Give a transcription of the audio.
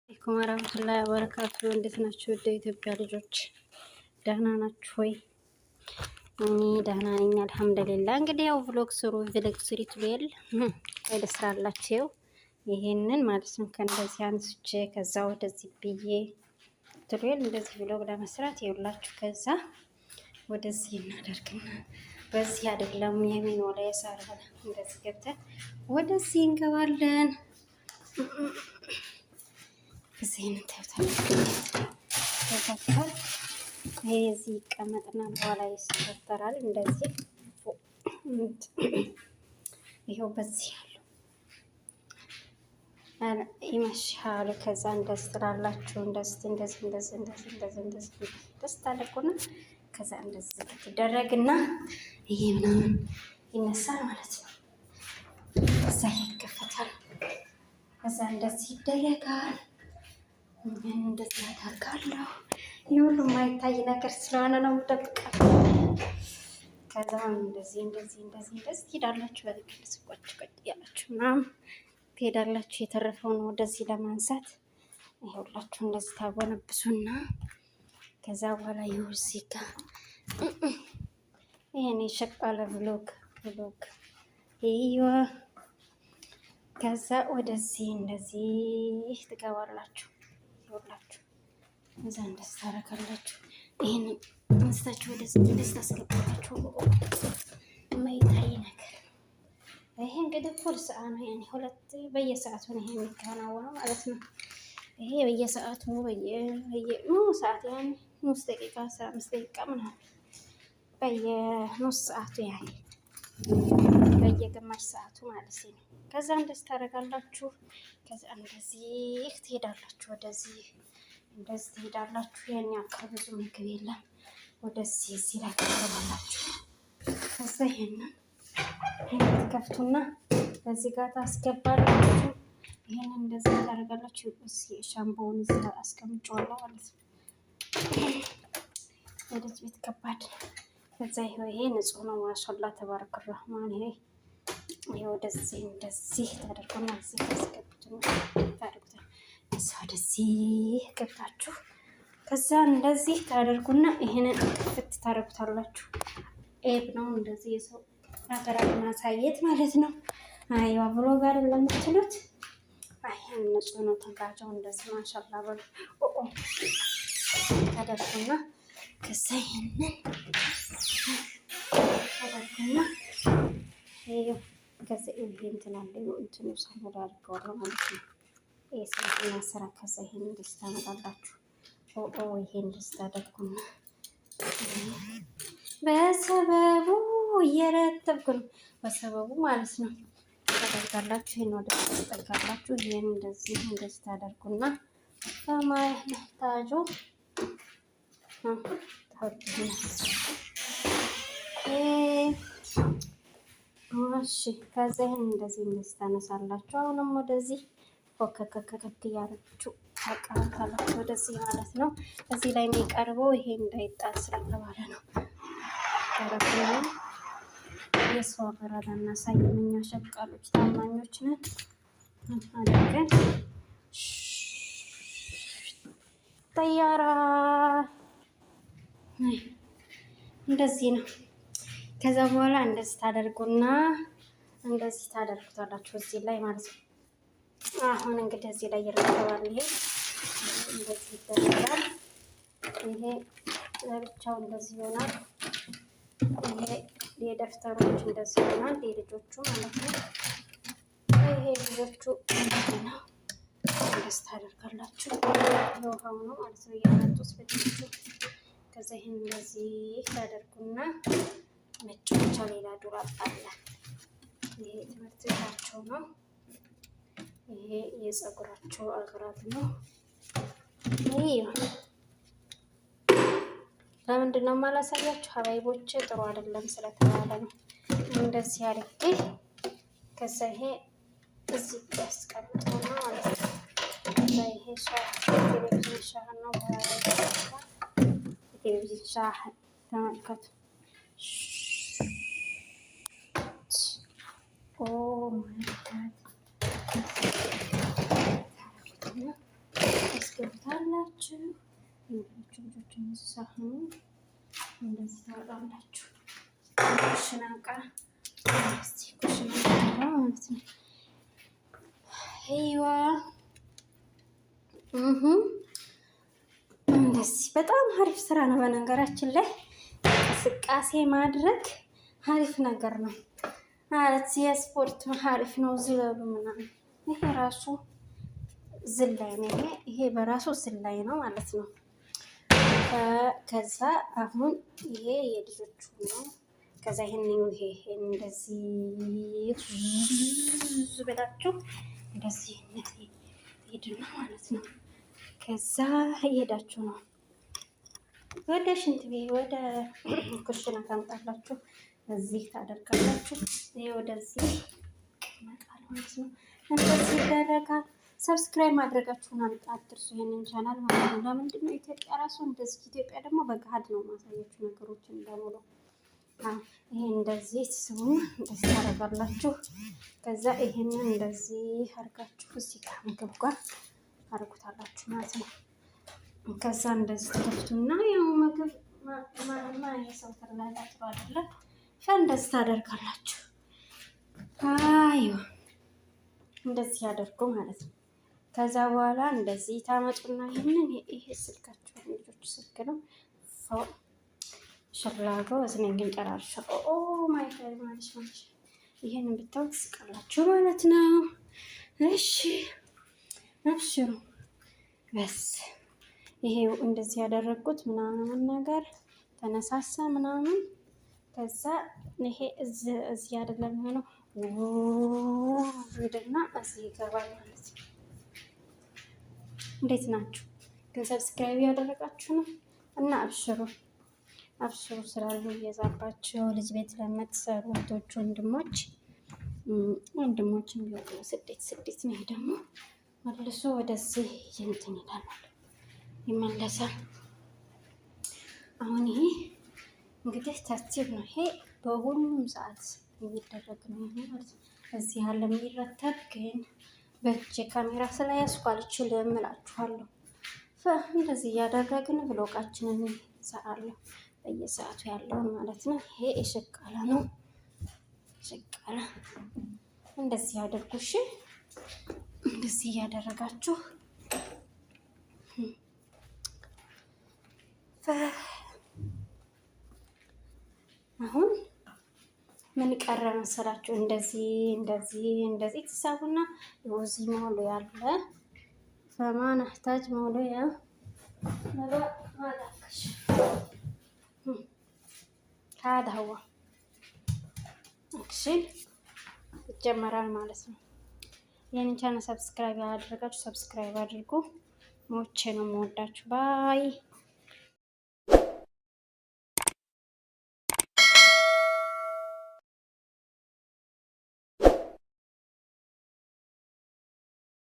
አለይኩም ወራህመቱላሂ ወበረካቱ። እንዴት ናችሁ? ወደ ኢትዮጵያ ልጆች ደህና ናችሁ ወይ? እኔ ደህና ነኝ አልሐምዱሊላህ። እንግዲህ ያው ቭሎግ ስሪ ትሉል ወደ ስራ አላችሁ። ይሄንን ማለት ነው ከእንደዚህ አንስቼ ከዛ ወደዚህ ብዬ ትሉል እንደዚህ ቭሎግ ለመስራት ይውላችሁ። ከዛ ወደዚህ እናደርግና በዚህ አይደለም የሚን ወላ የሳር እንደዚህ ገብተን ወደዚህ እንገባለን። እዚህን ታዩታላችሁ። ይሄ እዚህ ይቀመጥና በኋላ ይሰተራል። እንደዚህ ይሄው በዚህ ያለው ይመሻሉ። ከዛ እንደዚህ ትላላችሁ። እንደዚህ ደስ ታደርጉና ከዛ እንደዚህ ትደረግና ይሄ ምናምን ይነሳል ማለት ነው። ከዛ ይከፈታል። ከዛ እንደዚህ ይደረጋል። እንደዚህ አደርጋለሁ። ይህ ሁሉ የማይታይ ነገር ስለሆነ ነው የምጠብቀው። ከዛ እንደዚህ ትሄዳላችሁ። በትክክል ስቆጭ ያላችሁ ምናምን ትሄዳላችሁ። የተረፈውን ወደዚህ ለማንሳት ይኸውላችሁ እንደዚህ ታጎነብሱና ከዛ በኋላ እዚህ ጋር ይሄን የሸቃለ ቭሎግ ይሄ ከዛ ወደዚህ እንደዚህ ትገባላችሁ። ይኸውላችሁ እዛ እንደዚህ ታረጋላችሁ። ይሄንን አንስታችሁ ወደዚህ ታስገባላችሁ። የማይታይ ነገር ይሄ እንግዲህ ፉል ሰዓት ነው። ያኔ ሁለት በየሰዓቱ ነው ይሄ የሚከናወነው ማለት ነው። ይሄ በየሰዓቱ ሰዓት ያኔ 5 ደቂቃ 15 ደቂቃ ምናምን በየኑስ ሰዓቱ ያኔ በየግማሽ ሰዓቱ ማለት ነው። ከዛ እንደዚህ ታደርጋላችሁ። ከዛ እንደዚህ ትሄዳላችሁ። ወደዚህ እንደዚህ ትሄዳላችሁ። ያን ያክል ብዙ ምግብ የለም። ወደዚህ እዚህ ላይ ታደርጋላችሁ። ከዛ ይሄንን ትከፍቱና በዚህ ጋር ታስገባላችሁ። ይሄንን እንደዚህ ታደርጋላችሁ። እዚህ ሻምፖውን እዚህ አስቀምጨዋለሁ ማለት ነው። ወደዚህ ቤት ከባድ። ከዛ ይሄ ንጹህ ነው። ማሻአላህ ተባረከ ረህማን። ይሄ ወደዚህ እንደዚህ ታደርጉና እዚህ ታስገቡትና ታደርጉታል። እዛ ወደዚህ ገብታችሁ ከዛ እንደዚህ ታደርጉና ይሄንን ክፍት ታደርጉታላችሁ። ኤብ ነው እንደዚህ የሰው ሀገራት ማሳየት ማለት ነው። አይዋ ብሎግ አይደለም የምትሉት። አይሄን ንጹህ ነው። ተጋጃው እንደዚህ ማሻአላህ በሉ ታደርጉና ከዛ ይሄንን ታደርጉና ከዛ ይሄ እንትን ሳሙራ አድርገዋለሁ ማለት ነው። ይሄ ስለኛ ስራ ከዛ ይሄን እንደዚህ ታመጣላችሁ። ይሄ እንደዚህ ታደርጉና በሰበቡ እየረተብኩ ነው። በሰበቡ ማለት ነው ታደርጋላችሁ። ይሄን ወደ ታጠጋላችሁ። ይሄን እንደዚህ ታደርጉና ሰማይ ታጆ እሺ ከዛ ይሄን እንደዚህ ታነሳላችሁ። አሁንም ወደዚህ ወከከከከክ እያደረጋችሁ ታቀራታላችሁ ወደዚህ ማለት ነው። እዚህ ላይ የሚቀርበው ይሄ እንዳይጣል ስለተባለ ነው። ታረፈው የሰው አገራዳ እናሳይም። እኛ ሸቃሎች ታማኞች ነን። አድርገን ጠያራ እንደዚህ ነው። ከዛ በኋላ እንደዚህ ታደርጉና እንደዚህ ታደርጉታላችሁ እዚህ ላይ ማለት ነው። አሁን እንግዲህ እዚህ ላይ ይረከባል። ይሄ እንደዚህ ይደረጋል። ይሄ ለብቻው እንደዚህ ይሆናል። ይሄ የደፍተሮች እንደዚህ ይሆናል። የልጆቹ ማለት ነው። ይሄ ልጆቹ እንደዚህ ነው። እንደዚህ ታደርጋላችሁ። የውሃው ነው ማለት ነው እያመጡት ልጆቹ። ከዛ ይሄን እንደዚህ ታደርጉና መጫወቻ ሌላ ዱራብ አለ። ይሄ ትምህርት ቤታቸው ነው። ይሄ የፀጉራቸው አገራት ነው። ይሄ ለምንድን ነው የማላሳያችሁ? ሀባይቦቼ ጥሩ አይደለም ስለተባለ ነው እንደዚህ አድርጌ። ከዛ ይሄ እዚህ ያስቀምጠው ማለት ነው። ከዛ ይሄ ቴሌቪዥን ሻህን ነው። ቴሌቪዥን ሻህን ተመልከቱ። ኦ ማይ ጋድ ታስገቡታላችሁ። እንግዲህ ልጆች ሳህኑ እንደዚህ ታወጣላችሁ። ኩሽና እቃ ኩሽና ማለት ነው። ይዋ እንደዚህ በጣም አሪፍ ስራ ነው። በነገራችን ላይ እንቅስቃሴ ማድረግ አሪፍ ነገር ነው ማለት የስፖርት አሪፍ ነው። ዝለሉ ምናምን ይሄ ራሱ ዝላይ ነው። ይሄ በራሱ ዝላይ ነው ማለት ነው። ከዛ አሁን ይሄ የልጆቹ ነው። ከዛ ይሄን እንደዚህ ብላችሁ እንደዚህ ሄድና ማለት ነው። ከዛ እየሄዳችሁ ነው ወደ ሽንት ቤት ወደ ኩሽና ታምጣላችሁ። እዚህ ታደርጋላችሁ። ይሄ ወደዚህ ይመጣል ማለት ነው። እንደዚህ ይደረጋል። ሰብስክራይብ ማድረጋችሁን አትርሱ፣ ይሄንን ቻናል ማለት ነው። ለምንድን ነው ኢትዮጵያ ራሱ እንደዚህ ኢትዮጵያ ደግሞ በገሃድ ነው ማሳያችሁ ነገሮችን በሙሉ። ይሄ እንደዚህ ትስቡና እንደዚህ ታደርጋላችሁ። ከዛ ይሄንን እንደዚህ አድርጋችሁ እዚህ ጋር ምግብ ጋር አድርጉታላችሁ ማለት ነው። ከዛ እንደዚህ ትከፍቱና ያው ምግብ ማማ የሰው ተላላ ጥሩ አይደለም። እንደዚህ ታደርጋላችሁ። አይዮ እንደዚህ ያደርጉ ማለት ነው። ከዛ በኋላ እንደዚህ ታመጡና ይሄ ስልካችሁ ልጆች ስልክ ነው። ሸላጎ እዝነኝ ግን ጨራርሻ ማይ ጋድ ማለት ይሄንን ብታውቅ ትስቃላችሁ ማለት ነው። እሺ አብሽሩ። በስ ይሄው እንደዚህ ያደረግኩት ምናምን ነገር ተነሳሳ ምናምን። ከዛ ይሄ እዚህ አይደለም የሚሆነው ወደና እዚህ ይገባል ማለት ነው። እንዴት ናችሁ ግን? ሰብስክራይብ ያደረጋችሁ ነው እና አብሽሩ ስላሉ እየዛባቸው ልጅ ቤት ለምትሰሩ እህቶች ወንድሞችን ቢሆኑ ስደት ነው። ደግሞ መልሶ ወደዚህ እንትን ይላል ይመለሳል። አሁን ይሄ እንግዲህ ተርቲብ ነው። ይሄ በሁሉም ሰዓት የሚደረግ ነው ማለት ነው። እዚህ ያለ የሚረተብ ግን በእጄ ካሜራ ስለያዝኩ አልችልም እላችኋለሁ። እንደዚህ እያደረግን ብሎቃችንን እንሰራለን በየሰዓቱ ያለውን ማለት ነው። ይሄ የሸቃላ ነው። ሸቃላ እንደዚህ ያደርጉ። እሺ እንደዚህ እያደረጋችሁ አሁን ምን ቀረ መሰላችሁ? እንደዚህ ትሳቡና እዚህ መውሎ ያለ ፈማን አህታጅ መውሎ ያ ማላከሽ ካዳ ህዋ እሺ ይጀመራል ማለት ነው። ይሄን ቻናል ሰብስክራይብ ያደረጋችሁ ሰብስክራይብ አድርጉ። ሞቼ ነው የምወዳችሁ። ባይ